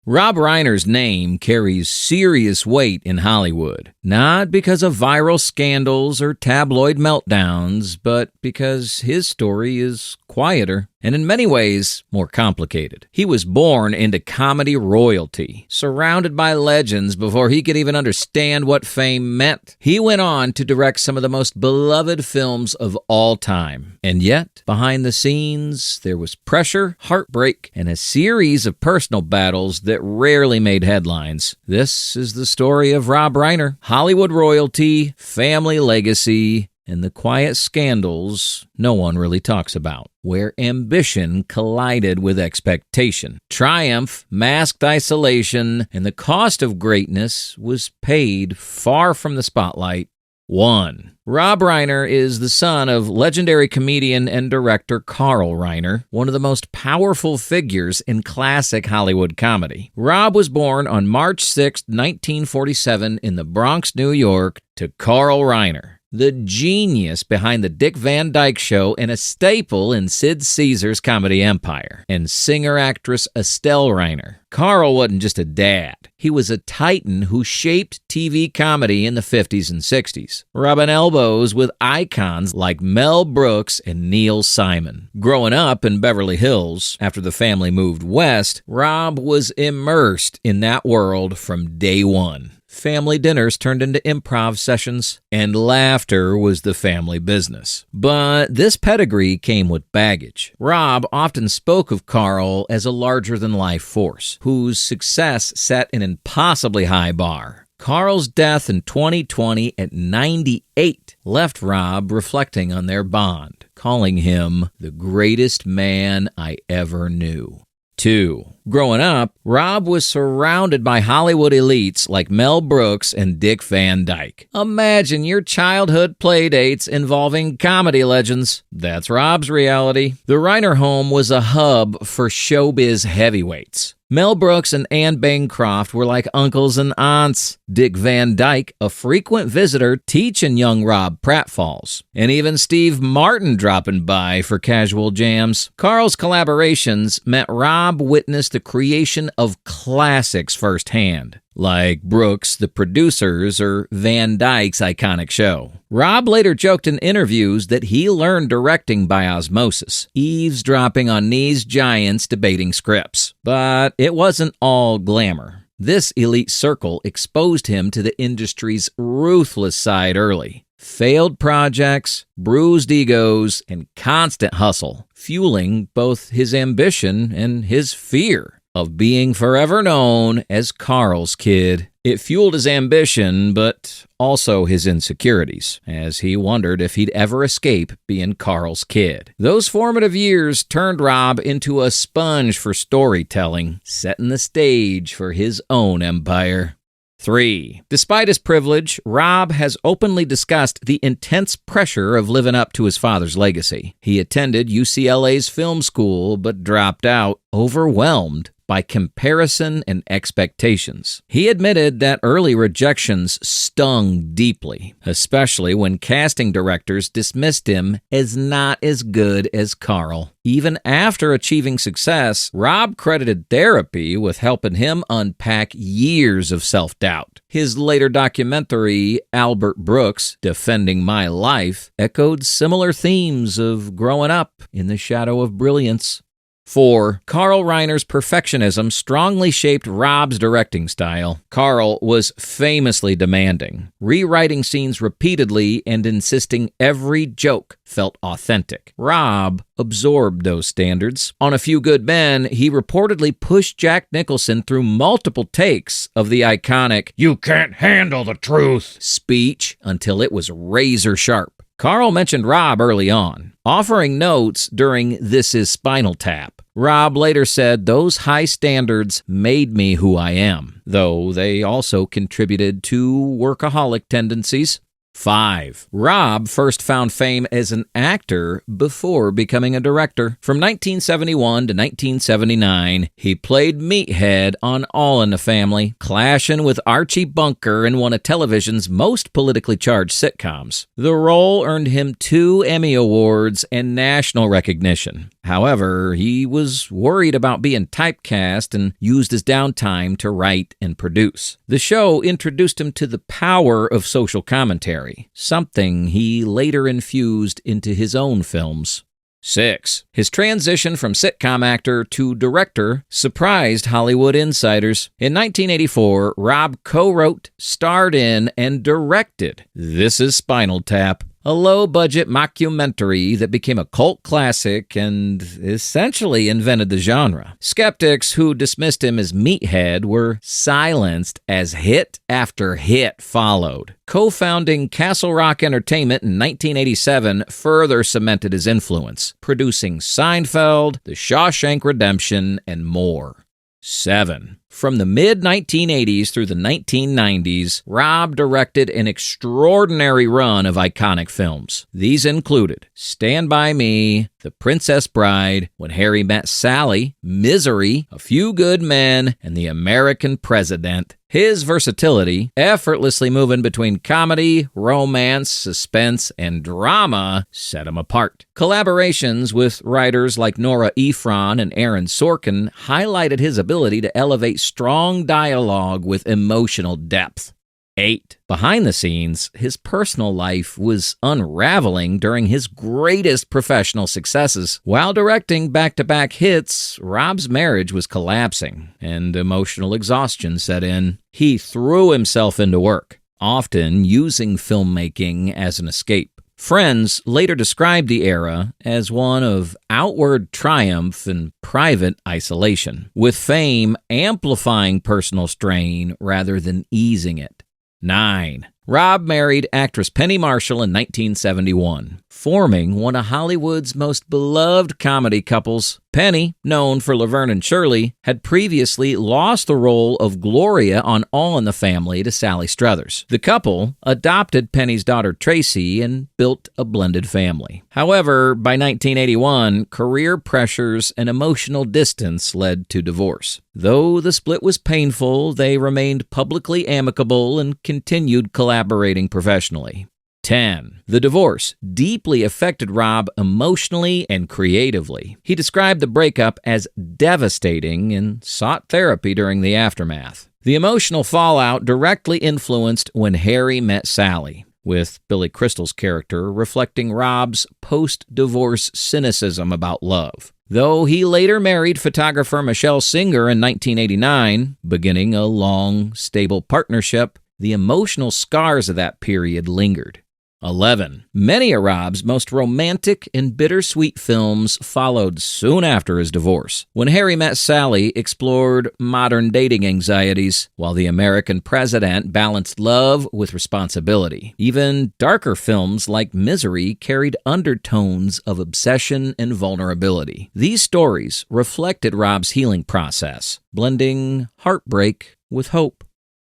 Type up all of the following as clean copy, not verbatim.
Rob Reiner's name carries serious weight in Hollywood, not because of viral scandals or tabloid meltdowns, but because his story is quieter and in many ways more complicated. He was born into comedy royalty, surrounded by legends before he could even understand what fame meant. He went on to direct some of the most beloved films of all time. And yet, behind the scenes, there was pressure, heartbreak, and a series of personal battles that rarely made headlines. This is the story of Rob Reiner, Hollywood royalty, family legacy, and the quiet scandals no one really talks about, where ambition collided with expectation. Triumph masked isolation, and the cost of greatness was paid far from the spotlight. 1. Rob Reiner is the son of legendary comedian and director Carl Reiner, one of the most powerful figures in classic Hollywood comedy. Rob was born on March 6, 1947 in the Bronx, New York, to Carl Reiner, the genius behind the Dick Van Dyke Show and a staple in Sid Caesar's comedy empire, and singer-actress Estelle Reiner. Carl wasn't just a dad. He was a titan who shaped TV comedy in the 50s and 60s, rubbing elbows with icons like Mel Brooks and Neil Simon. Growing up in Beverly Hills, after the family moved west, Rob was immersed in that world from day one. Family dinners turned into improv sessions, and laughter was the family business. But this pedigree came with baggage. Rob often spoke of Carl as a larger-than-life force, whose success set an impossibly high bar. Carl's death in 2020 at 98 left Rob reflecting on their bond, calling him the greatest man I ever knew. 2. Growing up, Rob was surrounded by Hollywood elites like Mel Brooks and Dick Van Dyke. Imagine your childhood playdates involving comedy legends. That's Rob's reality. The Reiner home was a hub for showbiz heavyweights. Mel Brooks and Anne Bancroft were like uncles and aunts. Dick Van Dyke, a frequent visitor teaching young Rob pratfalls. And even Steve Martin dropping by for casual jams. Carl's collaborations meant Rob witnessed the creation of classics firsthand, like Brooks, The Producers, or Van Dyke's iconic show. Rob later joked in interviews that he learned directing by osmosis, eavesdropping on these giants debating scripts. But it wasn't all glamour. This elite circle exposed him to the industry's ruthless side early. Failed projects, bruised egos, and constant hustle, fueling both his ambition and his fear of being forever known as Carl's kid. It fueled his ambition, but also his insecurities, as he wondered if he'd ever escape being Carl's kid. Those formative years turned Rob into a sponge for storytelling, setting the stage for his own empire. 3. Despite his privilege, Rob has openly discussed the intense pressure of living up to his father's legacy. He attended UCLA's film school, but dropped out, overwhelmed by comparison and expectations. He admitted that early rejections stung deeply, especially when casting directors dismissed him as not as good as Carl. Even after achieving success, Rob credited therapy with helping him unpack years of self-doubt. His later documentary, Albert Brooks, Defending My Life, echoed similar themes of growing up in the shadow of brilliance. 4. Carl Reiner's perfectionism strongly shaped Rob's directing style. Carl was famously demanding, rewriting scenes repeatedly and insisting every joke felt authentic. Rob absorbed those standards. On A Few Good Men, he reportedly pushed Jack Nicholson through multiple takes of the iconic "You can't handle the truth" speech until it was razor sharp. Carl mentioned Rob early on, offering notes during This Is Spinal Tap. Rob later said those high standards made me who I am, though they also contributed to workaholic tendencies. 5. Rob first found fame as an actor before becoming a director. From 1971 to 1979, he played Meathead on All in the Family, clashing with Archie Bunker in one of television's most politically charged sitcoms. The role earned him 2 Emmy Awards and national recognition. However, he was worried about being typecast and used his downtime to write and produce. The show introduced him to the power of social commentary, something he later infused into his own films. 6. His transition from sitcom actor to director surprised Hollywood insiders. In 1984, Rob co-wrote, starred in, and directed This Is Spinal Tap, a low-budget mockumentary that became a cult classic and essentially invented the genre. Skeptics who dismissed him as meathead were silenced as hit after hit followed. Co-founding Castle Rock Entertainment in 1987 further cemented his influence, producing Seinfeld, The Shawshank Redemption, and more. 7. From the mid-1980s through the 1990s, Rob directed an extraordinary run of iconic films. These included Stand By Me, The Princess Bride, When Harry Met Sally, Misery, A Few Good Men, and The American President. His versatility, effortlessly moving between comedy, romance, suspense, and drama, set him apart. Collaborations with writers like Nora Ephron and Aaron Sorkin highlighted his ability to elevate strong dialogue with emotional depth. 8. Behind the scenes, his personal life was unraveling during his greatest professional successes. While directing back-to-back hits, Rob's marriage was collapsing, and emotional exhaustion set in. He threw himself into work, often using filmmaking as an escape. Friends later described the era as one of outward triumph and private isolation, with fame amplifying personal strain rather than easing it. 9. Rob married actress Penny Marshall in 1971, forming one of Hollywood's most beloved comedy couples. Penny, known for Laverne and Shirley, had previously lost the role of Gloria on All in the Family to Sally Struthers. The couple adopted Penny's daughter Tracy and built a blended family. However, by 1981, career pressures and emotional distance led to divorce. Though the split was painful, they remained publicly amicable and continued collaborating professionally. 10. The divorce deeply affected Rob emotionally and creatively. He described the breakup as devastating and sought therapy during the aftermath. The emotional fallout directly influenced When Harry Met Sally, with Billy Crystal's character reflecting Rob's post-divorce cynicism about love. Though he later married photographer Michelle Singer in 1989, beginning a long, stable partnership, the emotional scars of that period lingered. 11. Many of Rob's most romantic and bittersweet films followed soon after his divorce. When Harry Met Sally explored modern dating anxieties, while The American President balanced love with responsibility. Even darker films like Misery carried undertones of obsession and vulnerability. These stories reflected Rob's healing process, blending heartbreak with hope.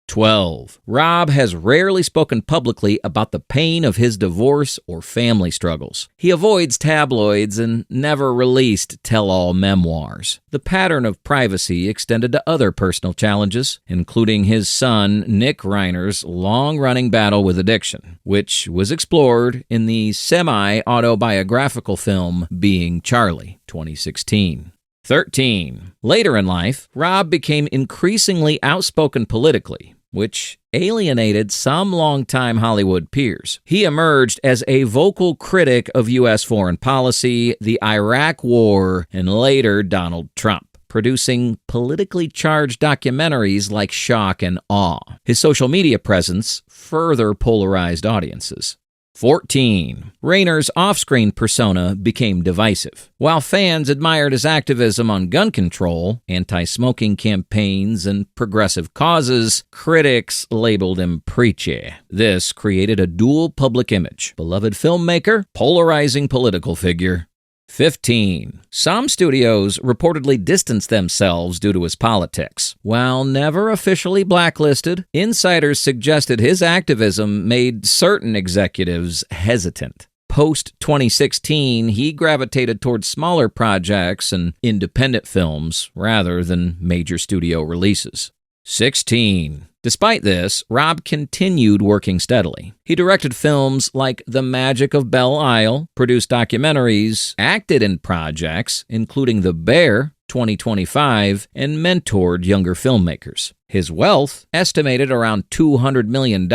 12. Rob has rarely spoken publicly about the pain of his divorce or family struggles. He avoids tabloids and never released tell-all memoirs. The pattern of privacy extended to other personal challenges, including his son Nick Reiner's long-running battle with addiction, which was explored in the semi-autobiographical film Being Charlie, 2016. 13. Later in life, Rob became increasingly outspoken politically, which alienated some longtime Hollywood peers. He emerged as a vocal critic of U.S. foreign policy, the Iraq War, and later Donald Trump, producing politically charged documentaries like Shock and Awe. His social media presence further polarized audiences. 14. Reiner's off-screen persona became divisive. While fans admired his activism on gun control, anti-smoking campaigns, and progressive causes, critics labeled him preachy. This created a dual public image: beloved filmmaker, polarizing political figure. 15. Some studios reportedly distanced themselves due to his politics. While never officially blacklisted, insiders suggested his activism made certain executives hesitant. Post-2016, he gravitated towards smaller projects and independent films rather than major studio releases. 16. Despite this, Rob continued working steadily. He directed films like The Magic of Belle Isle, produced documentaries, acted in projects, including The Bear, 2025, and mentored younger filmmakers. His wealth, estimated around $200 million,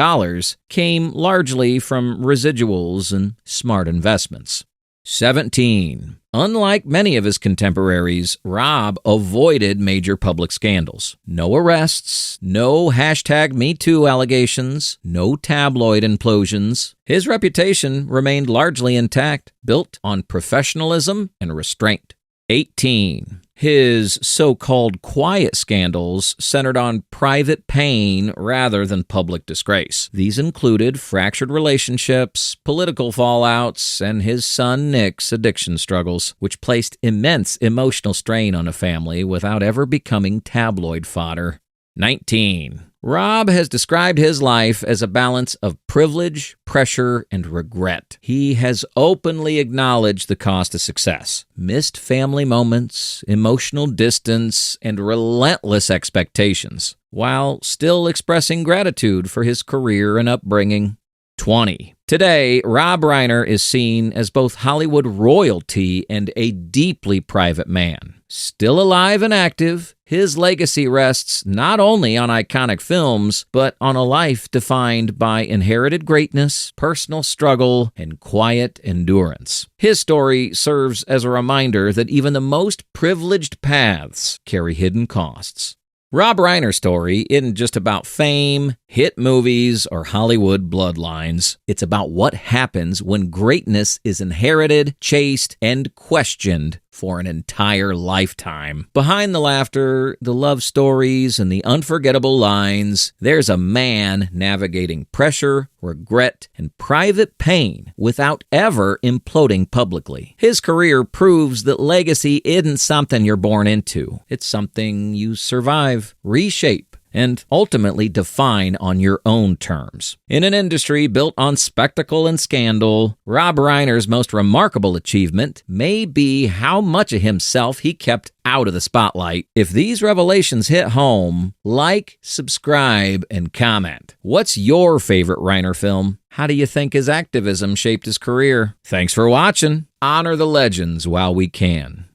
came largely from residuals and smart investments. 17. Unlike many of his contemporaries, Rob avoided major public scandals. No arrests, no #MeToo allegations, no tabloid implosions. His reputation remained largely intact, built on professionalism and restraint. 18. His so-called quiet scandals centered on private pain rather than public disgrace. These included fractured relationships, political fallouts, and his son Nick's addiction struggles, which placed immense emotional strain on a family without ever becoming tabloid fodder. 19. Rob has described his life as a balance of privilege, pressure, and regret. He has openly acknowledged the cost of success, missed family moments, emotional distance, and relentless expectations, while still expressing gratitude for his career and upbringing. 20. Today, Rob Reiner is seen as both Hollywood royalty and a deeply private man. Still alive and active, his legacy rests not only on iconic films, but on a life defined by inherited greatness, personal struggle, and quiet endurance. His story serves as a reminder that even the most privileged paths carry hidden costs. Rob Reiner's story isn't just about fame, hit movies, or Hollywood bloodlines. It's about what happens when greatness is inherited, chased, and questioned for an entire lifetime. Behind the laughter, the love stories, and the unforgettable lines, there's a man navigating pressure, regret, and private pain without ever imploding publicly. His career proves that legacy isn't something you're born into. It's something you survive, reshape, and ultimately define on your own terms. In an industry built on spectacle and scandal, Rob Reiner's most remarkable achievement may be how much of himself he kept out of the spotlight. If these revelations hit home, like, subscribe, and comment. What's your favorite Reiner film? How do you think his activism shaped his career? Thanks for watching. Honor the legends while we can.